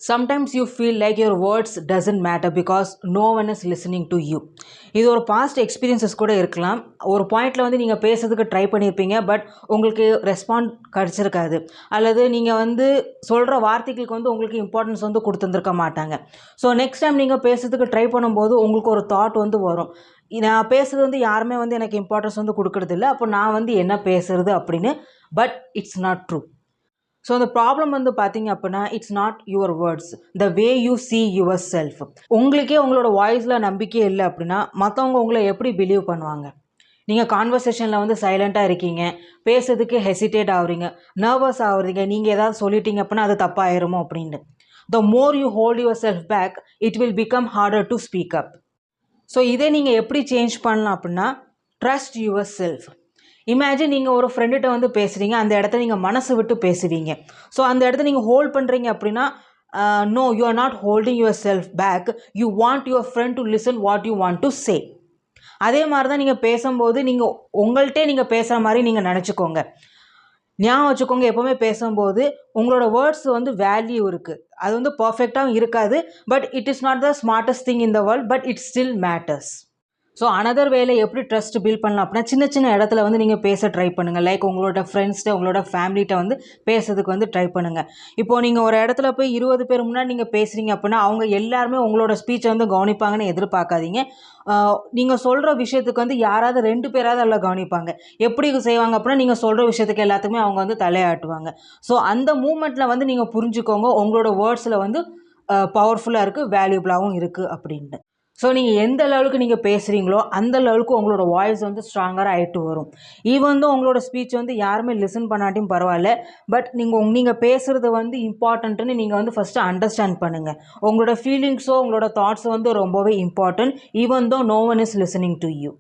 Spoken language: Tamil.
Sometimes you feel like your words doesn't matter because no one is listening to you. இது ஒரு பாஸ்ட் எக்ஸ்பீரியன்சஸ் கூட இருக்கலாம். ஒரு பாயிண்டில் வந்து நீங்கள் பேசுறதுக்கு ட்ரை பண்ணியிருப்பீங்க, பட் உங்களுக்கு ரெஸ்பாண்ட் கிடச்சிருக்காது. அல்லது நீங்கள் வந்து சொல்கிற வார்த்தைகளுக்கு வந்து உங்களுக்கு இம்பார்ட்டன்ஸ் வந்து கொடுத்துருந்துருக்க மாட்டாங்க. ஸோ நெக்ஸ்ட் டைம் நீங்கள் பேசுறதுக்கு ட்ரை பண்ணும்போது உங்களுக்கு ஒரு தாட் வந்து வரும், நான் பேசுகிறது வந்து யாருமே வந்து எனக்கு இம்பார்ட்டன்ஸ் வந்து கொடுக்கறதில்ல, அப்போ நான் வந்து என்ன பேசுறது அப்படின்னு. But it's not true. So அந்த ப்ராப்ளம் வந்து பார்த்தீங்க அப்படின்னா, it's not your words, the way you see your self. உங்களுக்கே உங்களோட வாய்ஸில் நம்பிக்கையே இல்லை அப்படின்னா மற்றவங்க உங்களை எப்படி பிலீவ் பண்ணுவாங்க? நீங்கள் கான்வர்சேஷனில் வந்து சைலண்ட்டாக இருக்கீங்க, பேசுறதுக்கு ஹெசிடேட் ஆகுறீங்க, நர்வஸ் ஆகுறீங்க, நீங்கள் ஏதாவது சொல்லிட்டீங்க அப்படின்னா அது தப்பாயிருமோ அப்படின்னு. The more you hold yourself back, it will become harder to speak up. So இதை நீங்கள் எப்படி சேஞ்ச் பண்ணலாம் அப்படின்னா, ட்ரஸ்ட் யுவர் செல்ஃப். இமேஜின் நீங்கள் ஒரு ஃப்ரெண்டுகிட்ட வந்து பேசுகிறீங்க, அந்த இடத்த நீங்கள் மனசு விட்டு பேசுவீங்க. ஸோ அந்த இடத்த நீங்கள் ஹோல்ட் பண்ணுறீங்க அப்படின்னா, no, you are not holding yourself back, you want your friend to listen what you want to say. அதே மாதிரி தான் நீங்கள் பேசும்போது நீங்கள் உங்கள்கிட்டே நீங்கள் பேசுகிற மாதிரி நீங்கள் நினச்சிக்கோங்க. ஞாபகம் வச்சுக்கோங்க, எப்போவுமே பேசும்போது உங்களோட வேர்ட்ஸ் வந்து வேல்யூ இருக்குது. அது வந்து பர்ஃபெக்டாகவும் இருக்காது, but it is not the smartest thing in the world, but it still matters. So another வேலை எப்படி ட்ரஸ்ட் பில்ட் பண்ணலாம் அப்படின்னா, சின்ன சின்ன இடத்துல வந்து நீங்கள் பேச ட்ரை பண்ணுங்கள். லைக் உங்களோட ஃப்ரெண்ட்ஸ்கிட்ட, உங்களோட ஃபேமிலிகிட்ட வந்து பேசுறதுக்கு வந்து ட்ரை பண்ணுங்கள். இப்போது நீங்கள் ஒரு இடத்துல போய் 20 பேர் முன்னாடி நீங்கள் பேசுகிறீங்க அப்படின்னா அவங்க எல்லாருமே உங்களோட ஸ்பீச்சை வந்து கவனிப்பாங்கன்னு எதிர்பார்க்காதீங்க. நீங்கள் சொல்கிற விஷயத்துக்கு வந்து யாராவது 2 பேராவது அதில் கவனிப்பாங்க. எப்படி செய்வாங்க அப்படின்னா, நீங்கள் சொல்கிற விஷயத்துக்கு எல்லாத்துக்குமே அவங்க வந்து தலையாட்டுவாங்க. ஸோ அந்த மூமெண்ட்டில் வந்து நீங்கள் புரிஞ்சுக்கோங்க, உங்களோட வேர்ட்ஸில் வந்து பவர்ஃபுல்லாக இருக்குது, வேல்யூபிளாகவும் இருக்குது அப்படின்ட்டு. ஸோ நீங்கள் எந்த லெவலுக்கு நீங்கள் பேசுகிறீங்களோ அந்த லெவலுக்கு உங்களோட வாய்ஸ் வந்து ஸ்ட்ராங்கராக ஆகிட்டு வரும். ஈவன் தான் உங்களோட ஸ்பீச் வந்து யாருமே லிசன் பண்ணாட்டியும் பரவாயில்ல, பட் நீங்கள் பேசுகிறது வந்து இம்பார்ட்டன்ட்டுன்னு நீங்கள் வந்து ஃபஸ்ட்டு அண்டர்ஸ்டாண்ட் பண்ணுங்கள். உங்களோட ஃபீலிங்ஸோ உங்களோட தாட்ஸோ வந்து ரொம்பவே important, even though no one is listening to you.